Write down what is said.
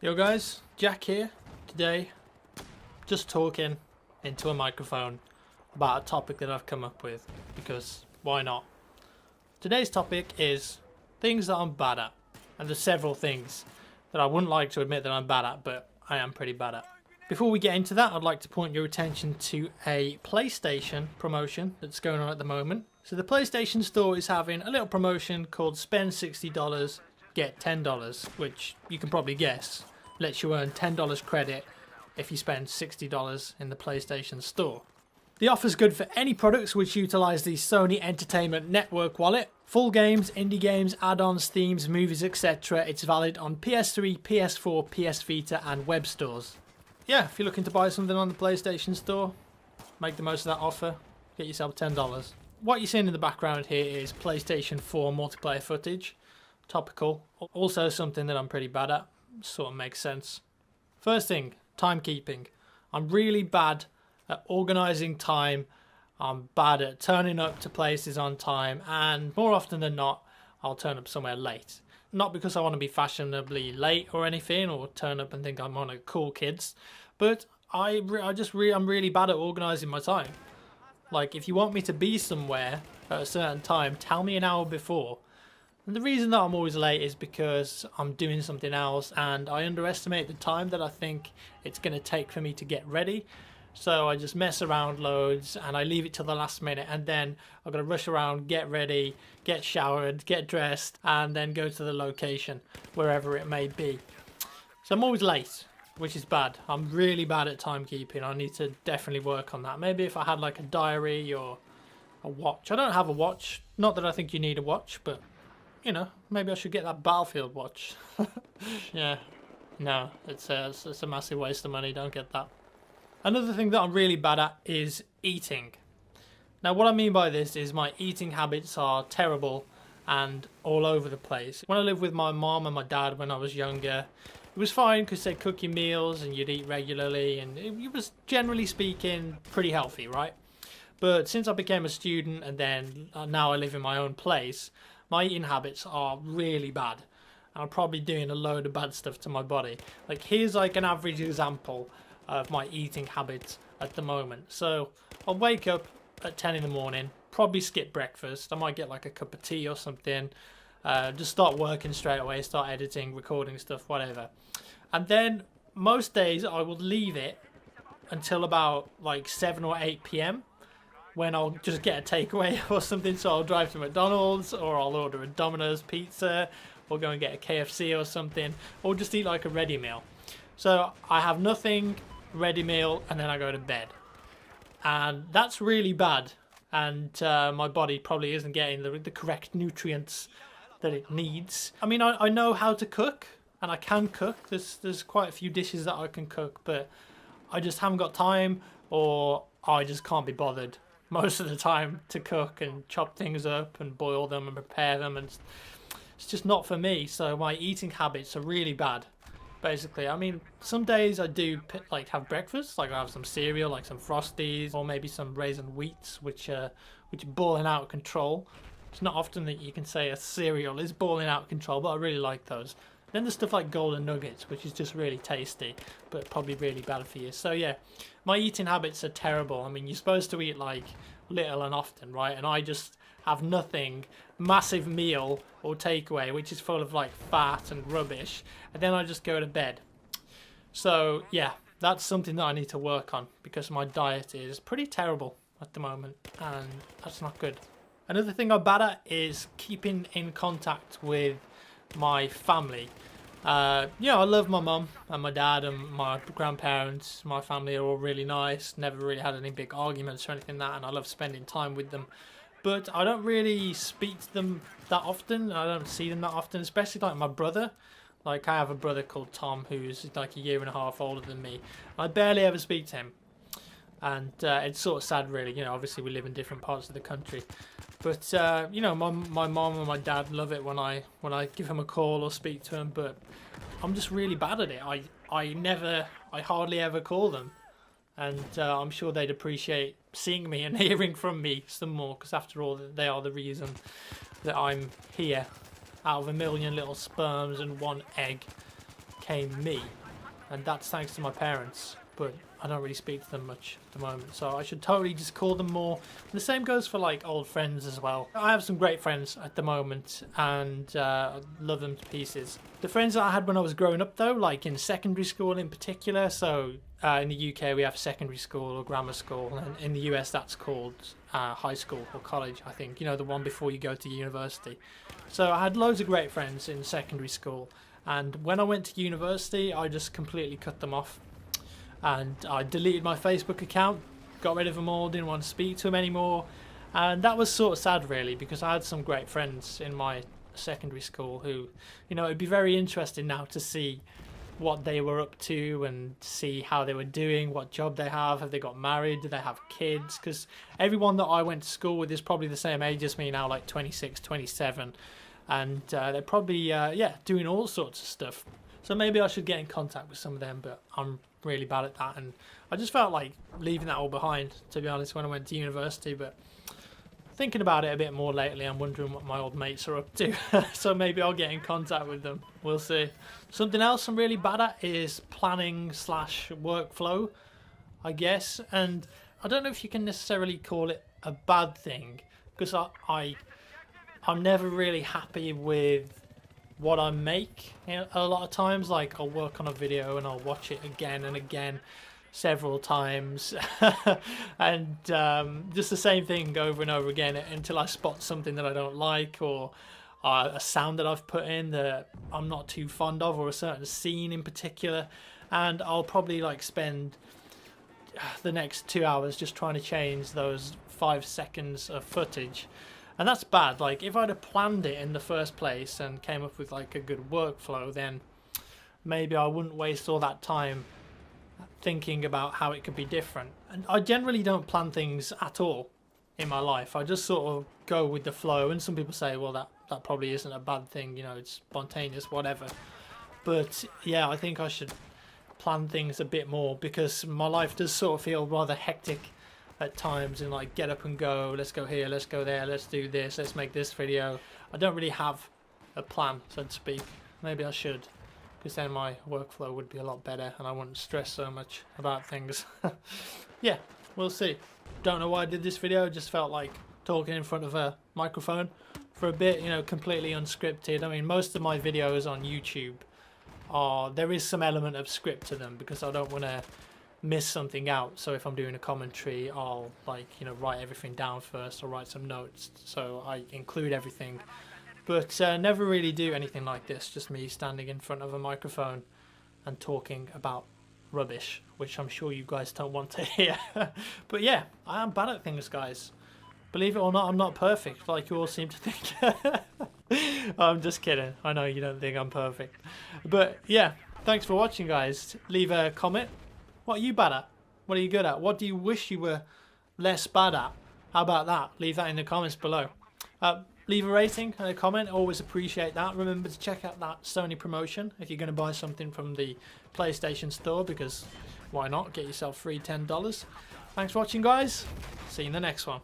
Yo guys, Jack here. Today, just talking into a microphone about a topic that I've come up with, because why not? Today's topic is things that I'm bad at, and there's several things that I wouldn't like to admit that I'm bad at, but I am pretty bad at. Before we get into that, I'd like to point your attention to a PlayStation promotion that's going on at the moment. So the PlayStation Store is having a little promotion called Spend $60, Get $10, which you can probably guess lets you earn $10 credit if you spend $60 in the PlayStation Store. The offer's good for any products which utilise the Sony Entertainment Network wallet. Full games, indie games, add-ons, themes, movies, etc. It's valid on PS3, PS4, PS Vita and web stores. Yeah, if you're looking to buy something on the PlayStation Store, make the most of that offer, get yourself $10. What you're seeing in the background here is PlayStation 4 multiplayer footage. Topical. Also something that I'm pretty bad at. Sort of makes sense. First thing, timekeeping. I'm really bad at organising time. I'm bad at turning up to places on time, and more often than not, I'll turn up somewhere late. Not because I want to be fashionably late or anything, or turn up and think I'm one of the cool kids, but I'm really bad at organising my time. Like, if you want me to be somewhere at a certain time, tell me an hour before. And the reason that I'm always late is because I'm doing something else and I underestimate the time that I think it's going to take for me to get ready. So I just mess around loads and I leave it till the last minute, and then I've got to rush around, get ready, get showered, get dressed, and then go to the location, wherever it may be. So I'm always late, which is bad. I'm really bad at timekeeping. I need to definitely work on that. Maybe if I had like a diary or a watch. I don't have a watch. Not that I think you need a watch, but you know, maybe I should get that Battlefield watch. Yeah, no, it's a massive waste of money. Don't get that. Another thing that I'm really bad at is eating. Now, what I mean by this is my eating habits are terrible and all over the place. When I lived with my mom and my dad when I was younger, it was fine because they'd cook your meals and you'd eat regularly, and it was, generally speaking, pretty healthy, right? But since I became a student and then now I live in my own place, my eating habits are really bad. I'm probably doing a load of bad stuff to my body. Like, here's like an average example of my eating habits at the moment. So I'll wake up at 10 in the morning, probably skip breakfast. I might get like a cup of tea or something. Just start working straight away, start editing, recording stuff, whatever. And then most days I will leave it until about like 7 or 8 p.m. when I'll just get a takeaway or something. So I'll drive to McDonald's, or I'll order a Domino's pizza, or go and get a KFC or something, or just eat like a ready meal. So I have nothing, ready meal, and then I go to bed. And that's really bad. And my body probably isn't getting the correct nutrients that it needs. I mean, I know how to cook, and I can cook. There's quite a few dishes that I can cook, but I just haven't got time, or I just can't be bothered most of the time to cook and chop things up and boil them and prepare them, and it's just not for me. So my eating habits are really bad, basically. I mean, some days I do like have breakfast, like I have some cereal, like some Frosties, or maybe some raisin wheats, which are balling out of control. It's not often that you can say a cereal is balling out of control, but I really like those. Then there's stuff like Golden Nuggets, which is just really tasty, but probably really bad for you. So yeah, my eating habits are terrible. I mean, you're supposed to eat like little and often, right? And I just have nothing, massive meal or takeaway, which is full of like fat and rubbish, and then I just go to bed. So yeah, that's something that I need to work on, because my diet is pretty terrible at the moment, and that's not good. Another thing I'm bad at is keeping in contact with my family. I love my mum and my dad and my grandparents. My family are all really nice. Never really had any big arguments or anything like that, and I love spending time with them. But I don't really speak to them that often. I don't see them that often, especially like my brother. Like, I have a brother called Tom who's like a year and a half older than me. I barely ever speak to him. And it's sort of sad, really. You know, obviously we live in different parts of the country. But, my mom and my dad love it when I give them a call or speak to them. But I'm just really bad at it. I hardly ever call them. And I'm sure they'd appreciate seeing me and hearing from me some more. Because after all, they are the reason that I'm here. Out of a million little sperms and one egg. became me, and that's thanks to my parents, but I don't really speak to them much at the moment, so I should totally just call them more. And the same goes for like old friends as well. I have some great friends at the moment, and I love them to pieces. The friends that I had when I was growing up though, like in secondary school in particular, so in the UK we have secondary school or grammar school, and in the US that's called high school or college, I think, you know, the one before you go to university. So I had loads of great friends in secondary school, and when I went to university I just completely cut them off. And I deleted my Facebook account, got rid of them all, didn't want to speak to them anymore. And that was sort of sad really, because I had some great friends in my secondary school who, you know, it'd be very interesting now to see what they were up to and see how they were doing, what job they have they got married, do they have kids, because everyone that I went to school with is probably the same age as me now, like 26, 27, and they're probably, yeah, doing all sorts of stuff. So maybe I should get in contact with some of them, but I'm really bad at that, and I just felt like leaving that all behind, to be honest, when I went to university. But thinking about it a bit more lately, I'm wondering what my old mates are up to. So maybe I'll get in contact with them, we'll see. Something else I'm really bad at is planning / workflow, I guess, and I don't know if you can necessarily call it a bad thing, because I'm never really happy with what I make. You know, a lot of times, like, I'll work on a video and I'll watch it again and again several times and just the same thing over and over again until I spot something that I don't like, or a sound that I've put in that I'm not too fond of, or a certain scene in particular, and I'll probably like spend the next 2 hours just trying to change those 5 seconds of footage. And that's bad. Like, if I'd have planned it in the first place and came up with like a good workflow, then maybe I wouldn't waste all that time thinking about how it could be different. And I generally don't plan things at all in my life. I just sort of go with the flow, and some people say, well, that probably isn't a bad thing, you know, it's spontaneous, whatever. But yeah, I think I should plan things a bit more, because my life does sort of feel rather hectic at times, and like get up and go, let's go here, let's go there, let's do this, let's make this video. I don't really have a plan, so to speak. Maybe I should, because then my workflow would be a lot better and I wouldn't stress so much about things. Yeah, we'll see. Don't know why I did this video, just felt like talking in front of a microphone for a bit, you know, completely unscripted. I mean, most of my videos on YouTube there is some element of script to them, because I don't want to miss something out. So if I'm doing a commentary, I'll, like, you know, write everything down first, or write some notes so I include everything. But never really do anything like this, just me standing in front of a microphone and talking about rubbish, which I'm sure you guys don't want to hear. But yeah, I am bad at things, guys. Believe it or not, I'm not perfect, like you all seem to think. I'm just kidding. I know you don't think I'm perfect. But yeah, thanks for watching, guys. Leave a comment. What are you bad at? What are you good at? What do you wish you were less bad at? How about that? Leave that in the comments below. Leave a rating and a comment. Always appreciate that. Remember to check out that Sony promotion if you're going to buy something from the PlayStation Store, because why not? Get yourself free $10. Thanks for watching, guys. See you in the next one.